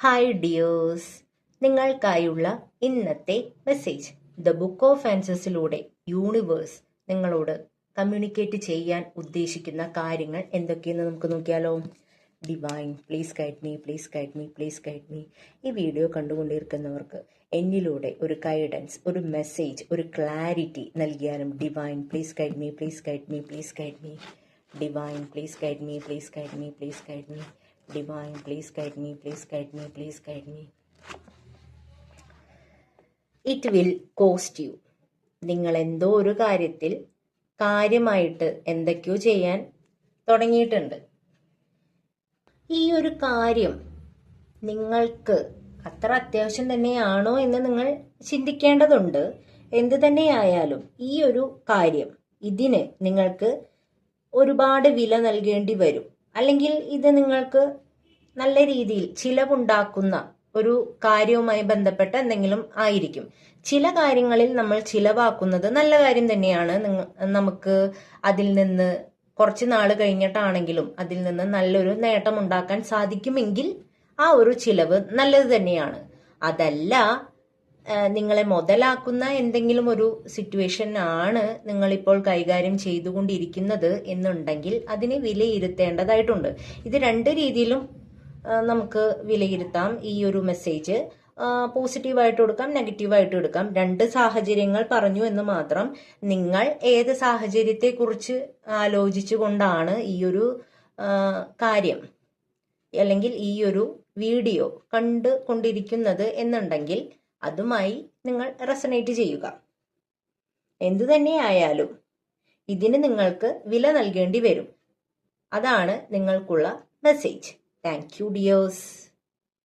Hi dears, നിങ്ങൾക്കായുള്ള ഇന്നത്തെ message. The book of ആൻസേഴ്സിലൂടെ യൂണിവേഴ്സ് നിങ്ങളോട് കമ്മ്യൂണിക്കേറ്റ് ചെയ്യാൻ ഉദ്ദേശിക്കുന്ന കാര്യങ്ങൾ എന്തൊക്കെയെന്ന് നമുക്ക് നോക്കിയാലോ. Divine, please guide me, please guide me, please guide me. ഈ വീഡിയോ കണ്ടുകൊണ്ടിരിക്കുന്നവർക്ക് എന്നിലൂടെ ഒരു ഗൈഡൻസ്, ഒരു മെസ്സേജ്, ഒരു ക്ലാരിറ്റി നൽകിയാലും divine, please guide me, please guide me, please guide me. Divine, please guide me, please guide me, please guide me. Divine, please guide me, please guide me, please guide me. It will cost you. നിങ്ങൾ എന്തോ ഒരു കാര്യമായിട്ട് എന്തൊക്കെയോ ചെയ്യാൻ തുടങ്ങിയിട്ടുണ്ട്. ഈ ഒരു കാര്യം നിങ്ങൾക്ക് അത്ര അത്യാവശ്യം തന്നെയാണോ എന്ന് നിങ്ങൾ ചിന്തിക്കേണ്ടതുണ്ട്. എന്ത് തന്നെയായാലും ഈ ഒരു കാര്യം, ഇതിന് നിങ്ങൾക്ക് ഒരുപാട് വില നൽകേണ്ടി വരും. അല്ലെങ്കിൽ ഇത് നിങ്ങൾക്ക് നല്ല രീതിയിൽ ചിലവുണ്ടാക്കുന്ന ഒരു കാര്യവുമായി ബന്ധപ്പെട്ട എന്തെങ്കിലും ആയിരിക്കും. ചില കാര്യങ്ങളിൽ നമ്മൾ ചിലവാക്കുന്നത് നല്ല കാര്യം തന്നെയാണ്. നമുക്ക് അതിൽ നിന്ന് കുറച്ച് നാൾ കഴിഞ്ഞിട്ടാണെങ്കിലും അതിൽ നിന്ന് നല്ലൊരു നേട്ടം ഉണ്ടാക്കാൻ സാധിക്കുമെങ്കിൽ ആ ഒരു ചിലവ് നല്ലത് തന്നെയാണ്. അതല്ല, നിങ്ങളെ മുതലാക്കുന്ന എന്തെങ്കിലും ഒരു സിറ്റുവേഷൻ ആണ് നിങ്ങളിപ്പോൾ കൈകാര്യം ചെയ്തുകൊണ്ടിരിക്കുന്നത് എന്നുണ്ടെങ്കിൽ അതിനെ വിലയിരുത്തേണ്ടതായിട്ടുണ്ട്. ഇത് രണ്ട് രീതിയിലും നമുക്ക് വിലയിരുത്താം. ഈ ഒരു മെസ്സേജ് പോസിറ്റീവായിട്ട് എടുക്കാം, നെഗറ്റീവായിട്ട് എടുക്കാം. രണ്ട് സാഹചര്യങ്ങൾ പറഞ്ഞു എന്ന് മാത്രം. നിങ്ങൾ ഏത് സാഹചര്യത്തെക്കുറിച്ച് ആലോചിച്ചുകൊണ്ടാണ് ഈ ഒരു കാര്യം അല്ലെങ്കിൽ ഈ ഒരു വീഡിയോ കണ്ടുകൊണ്ടിരിക്കുന്നത് എന്നുണ്ടെങ്കിൽ അതുമായി നിങ്ങൾ റെസനേറ്റ് ചെയ്യുക. എന്തു തന്നെയായാലും ഇതിന് നിങ്ങൾക്ക് വില നൽകേണ്ടി വരും. അതാണ് നിങ്ങൾക്കുള്ള മെസ്സേജ്. Thank you dears.